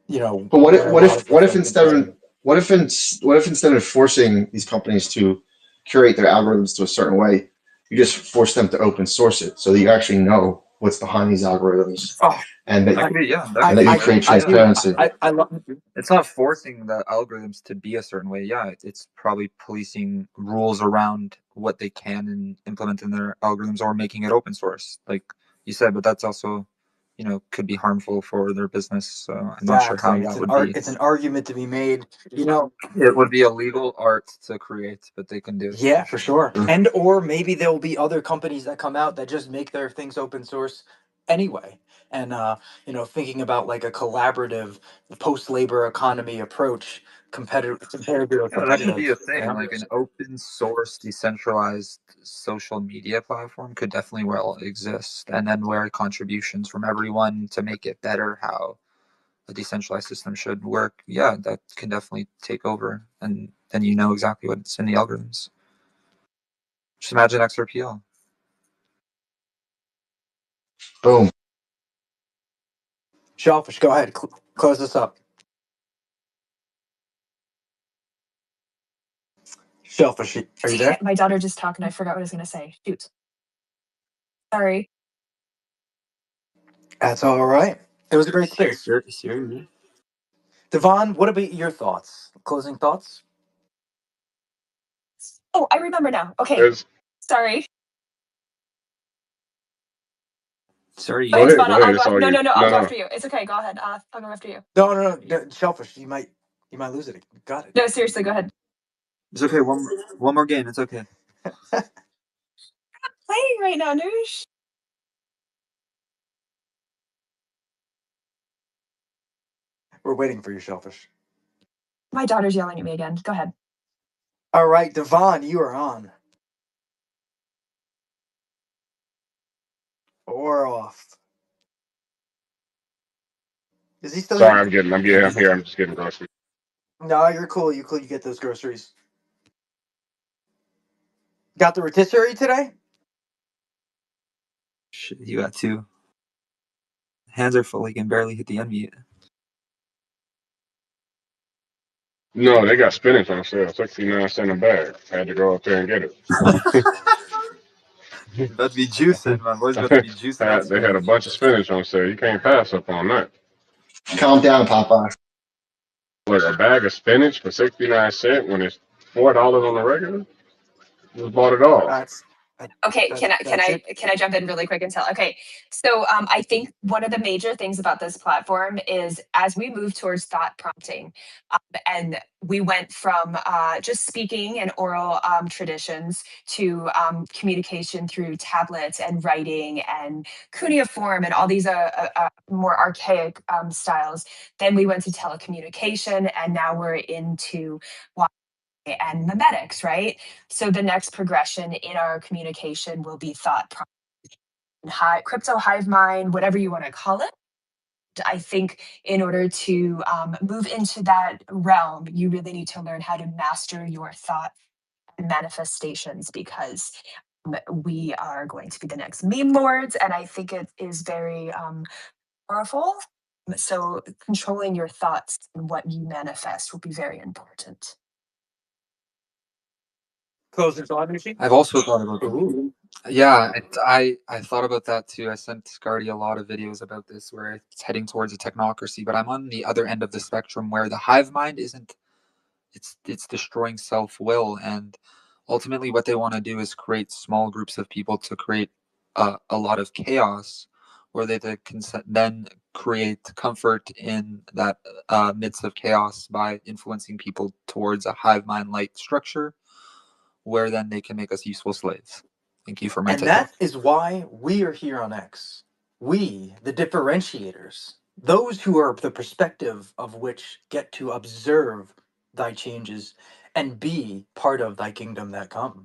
you know, But where a lot of the what if thinking instead is. of what if instead of forcing these companies to curate their algorithms to a certain way, you just force them to open source it so that you actually know what's behind these algorithms, Oh, and That could be, yeah, that and could that be you I, create one. I, Yeah, dude, transparency. I love. it's not forcing the algorithms to be a certain way. Yeah, it's probably policing rules around what they can implement in their algorithms, or making it open source, like you said. But that's also, could be harmful for their business. So I'm not sure how Exactly. that would be. It's an argument to be made. You know, It would be a legal art to create, but they can do it yeah, for for sure. sure. And or maybe there will be other companies that come out that just make their things open source anyway. And you know, thinking about like a collaborative post-labor economy approach, compared to Yeah, that could competitive. be a You thing. know? Like an open source, decentralized social media platform could definitely well exist, and then where contributions from everyone to make it better, how a decentralized system should work. Yeah, that can definitely take over, and then you know exactly what's in the algorithms. Just imagine XRPL. Boom. Shellfish, go ahead, close this up. Shellfish, are you Dang there? it, my daughter just talked and I forgot what I was going to say. Shoot. Sorry. That's all right. It was a great space. Seriously? Devon, what about your thoughts? Closing thoughts? Oh, I remember now. Okay. There's Sorry. Sorry, Go Go ahead, ahead, Devon. go I'll ahead. go. It's all No, you. no, no. I'll No, go no. after you. It's okay. Go ahead. I'll go after you. No, Shellfish, you might lose it. Got it. No, seriously, go ahead. It's okay. One more game. It's okay. Playing right now, Noosh. We're waiting for you, Shellfish. My daughter's yelling at me again. Go ahead. All right, Devon, you are on. Or off. Is he still Sorry, here? I'm here. I'm just getting groceries. No, you're cool. You cool. You get those groceries. Got the rotisserie today? Shit, you got two. Hands are full. He can barely hit the unmute. No, they got spinach on sale, 69 cents a bag. I had to go up there and get it. About to be juicing, my boy's about to be juicing that They had a spinach. bunch of spinach on sale. You can't pass up on that. Calm down, Popeye. Like a bag of spinach for 69 cents when it's $4 on the regular. Just bought it all. That's Okay, that's it. can I jump in really quick and tell? Okay, so I think one of the major things about this platform is as we move towards thought prompting, and we went from just speaking and oral traditions to communication through tablets and writing and cuneiform and all these more archaic styles. Then we went to telecommunication, and now we're into and memetics, right? So the next progression in our communication will be crypto hive mind, whatever you want to call it. I think in order to move into that realm, you really need to learn how to master your thought and manifestations because we are going to be the next meme lords. And I think it is very powerful. So controlling your thoughts and what you manifest will be very important. Closing thought machine. I've also thought about that. Ooh. Yeah, I thought about that too. I sent Scardy a lot of videos about this where it's heading towards a technocracy, but I'm on the other end of the spectrum where the hive mind isn't it's destroying self-will, and ultimately what they want to do is create small groups of people to create a lot of chaos where they can then create comfort in that midst of chaos by influencing people towards a hive mind like structure where then they can make us useful slaves. Thank you for my And TED Talk. that is why we are here on X. We, the differentiators, those who are the perspective of which get to observe thy changes and be part of thy kingdom that come.